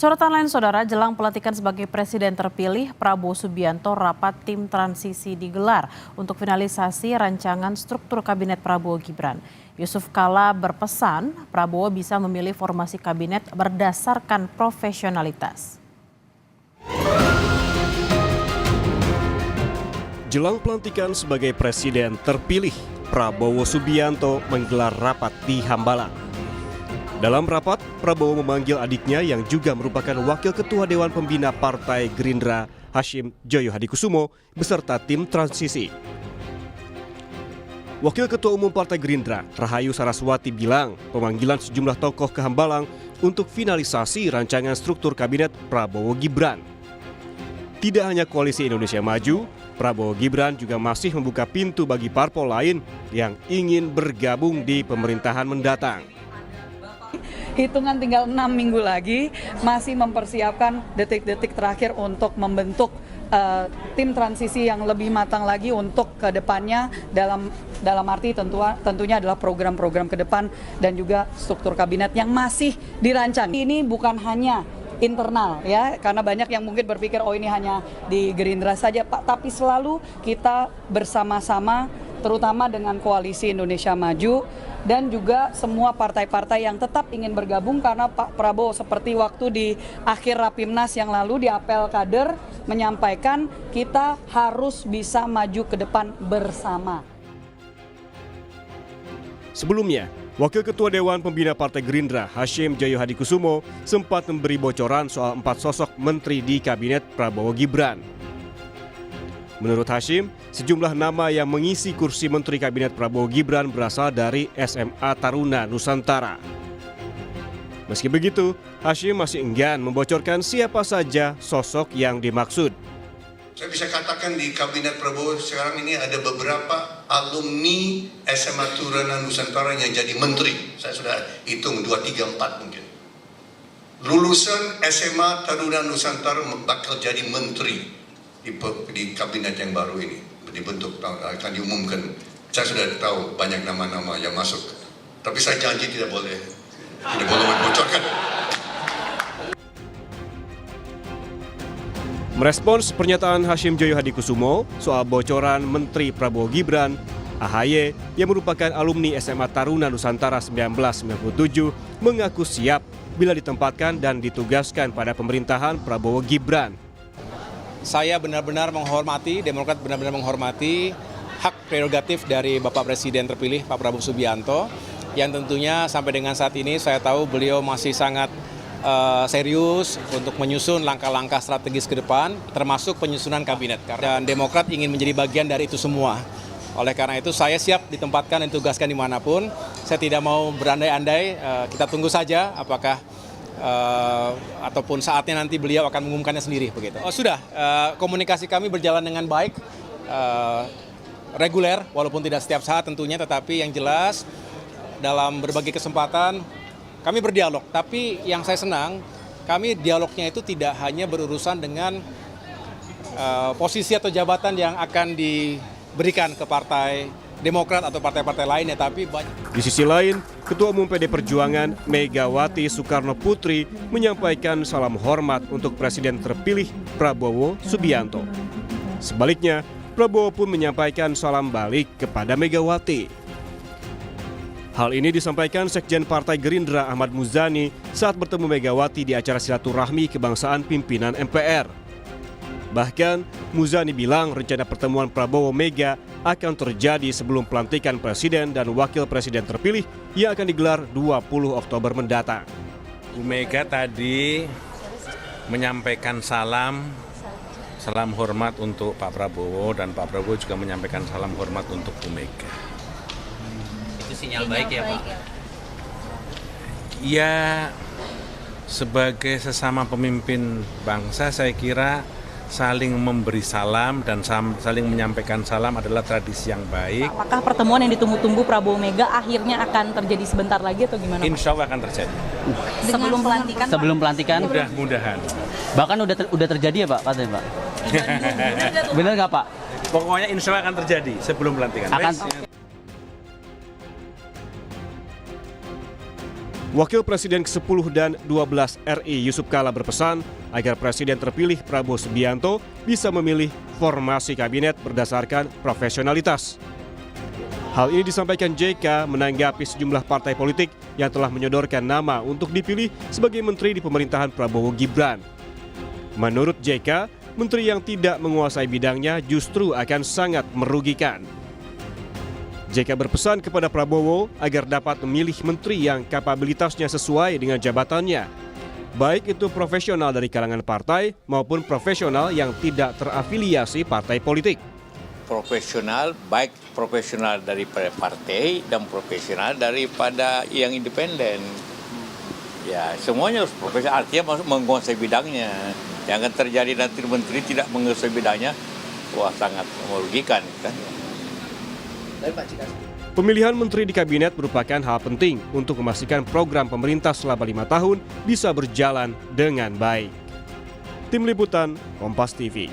Sorotan lain saudara, jelang pelantikan sebagai presiden terpilih, Prabowo Subianto rapat tim transisi digelar untuk finalisasi rancangan struktur kabinet Prabowo Gibran. Yusuf Kala berpesan Prabowo bisa memilih formasi kabinet berdasarkan profesionalitas. Jelang pelantikan sebagai presiden terpilih, Prabowo Subianto menggelar rapat di Hambalang. Dalam rapat, Prabowo memanggil adiknya yang juga merupakan Wakil Ketua Dewan Pembina Partai Gerindra, Hashim Joyo Hadikusumo, beserta tim transisi. Wakil Ketua Umum Partai Gerindra, Rahayu Saraswati bilang pemanggilan sejumlah tokoh ke Hambalang untuk finalisasi rancangan struktur kabinet Prabowo Gibran. Tidak hanya Koalisi Indonesia Maju, Prabowo Gibran juga masih membuka pintu bagi parpol lain yang ingin bergabung di pemerintahan mendatang. Hitungan tinggal 6 minggu lagi, masih mempersiapkan detik-detik terakhir untuk membentuk tim transisi yang lebih matang lagi untuk ke depannya dalam arti tentunya adalah program-program ke depan dan juga struktur kabinet yang masih dirancang. Ini bukan hanya internal ya, karena banyak yang mungkin berpikir oh ini hanya di Gerindra saja Pak, tapi selalu kita bersama-sama terutama dengan Koalisi Indonesia Maju dan juga semua partai-partai yang tetap ingin bergabung, karena Pak Prabowo seperti waktu di akhir Rapimnas yang lalu di apel kader menyampaikan kita harus bisa maju ke depan bersama. Sebelumnya, Wakil Ketua Dewan Pembina Partai Gerindra, Hashim Joyo Hadikusumo, sempat memberi bocoran soal 4 sosok menteri di kabinet Prabowo Gibran. Menurut Hashim, sejumlah nama yang mengisi kursi menteri kabinet Prabowo Gibran berasal dari SMA Taruna Nusantara. Meski begitu, Hashim masih enggan membocorkan siapa saja sosok yang dimaksud. Saya bisa katakan di kabinet Prabowo sekarang ini ada beberapa alumni SMA Taruna Nusantara yang jadi menteri. Saya sudah hitung 2, 3, 4 mungkin. Lulusan SMA Taruna Nusantara bakal jadi menteri di kabinet yang baru ini dibentuk, akan diumumkan. Saya sudah tahu banyak nama-nama yang masuk, tapi saya janji tidak boleh membocorkan. Merespons pernyataan Hashim Joyo Hadikusumo soal bocoran Menteri Prabowo Gibran, AHY yang merupakan alumni SMA Taruna Nusantara 1997 mengaku siap bila ditempatkan dan ditugaskan pada pemerintahan Prabowo Gibran. Saya benar-benar menghormati, Demokrat benar-benar menghormati hak prerogatif dari Bapak Presiden terpilih Pak Prabowo Subianto, yang tentunya sampai dengan saat ini saya tahu beliau masih sangat serius untuk menyusun langkah-langkah strategis ke depan, termasuk penyusunan kabinet. Dan Demokrat ingin menjadi bagian dari itu semua. Oleh karena itu saya siap ditempatkan dan ditugaskan dimanapun. Saya tidak mau berandai-andai, kita tunggu saja apakah ataupun saatnya nanti beliau akan mengumumkannya sendiri begitu. Sudah, komunikasi kami berjalan dengan baik, reguler walaupun tidak setiap saat tentunya, tetapi yang jelas dalam berbagai kesempatan kami berdialog. Tapi yang saya senang, kami dialognya itu tidak hanya berurusan dengan posisi atau jabatan yang akan diberikan ke partai Demokrat atau partai-partai lainnya, tapi banyak. Di sisi lain, Ketua Umum PD Perjuangan Megawati Soekarno Putri menyampaikan salam hormat untuk Presiden terpilih Prabowo Subianto. Sebaliknya, Prabowo pun menyampaikan salam balik kepada Megawati. Hal ini disampaikan Sekjen Partai Gerindra Ahmad Muzani saat bertemu Megawati di acara silaturahmi kebangsaan pimpinan MPR. Bahkan, Muzani bilang rencana pertemuan Prabowo Mega akan terjadi sebelum pelantikan Presiden dan Wakil Presiden terpilih yang akan digelar 20 Oktober mendatang. Bu Mega tadi menyampaikan salam hormat untuk Pak Prabowo, dan Pak Prabowo juga menyampaikan salam hormat untuk Bu Mega. Itu sinyal baik ya Pak? Ya, sebagai sesama pemimpin bangsa saya kira saling memberi salam dan saling menyampaikan salam adalah tradisi yang baik. Apakah pertemuan yang ditunggu-tunggu Prabowo Mega akhirnya akan terjadi sebentar lagi atau gimana? Insya Allah akan terjadi. Sebelum pelantikan? Mudah-mudahan. Bahkan udah terjadi ya Pak? Benar nggak Pak? Pokoknya insya Allah akan terjadi sebelum pelantikan. Wakil Presiden ke-10 dan 12 RI Yusuf Kala berpesan agar Presiden terpilih Prabowo Subianto bisa memilih formasi kabinet berdasarkan profesionalitas. Hal ini disampaikan JK menanggapi sejumlah partai politik yang telah menyodorkan nama untuk dipilih sebagai menteri di pemerintahan Prabowo Gibran. Menurut JK, menteri yang tidak menguasai bidangnya justru akan sangat merugikan. JK berpesan kepada Prabowo agar dapat memilih menteri yang kapabilitasnya sesuai dengan jabatannya, baik itu profesional dari kalangan partai maupun profesional yang tidak terafiliasi partai politik. Profesional, baik profesional daripada partai dan profesional daripada yang independen. Ya, semuanya harus profesional, artinya menguasai bidangnya. Jangan terjadi nanti menteri tidak menguasai bidangnya, wah sangat merugikan kan. Pemilihan menteri di kabinet merupakan hal penting untuk memastikan program pemerintah selama 5 tahun bisa berjalan dengan baik. Tim Liputan, Kompas TV.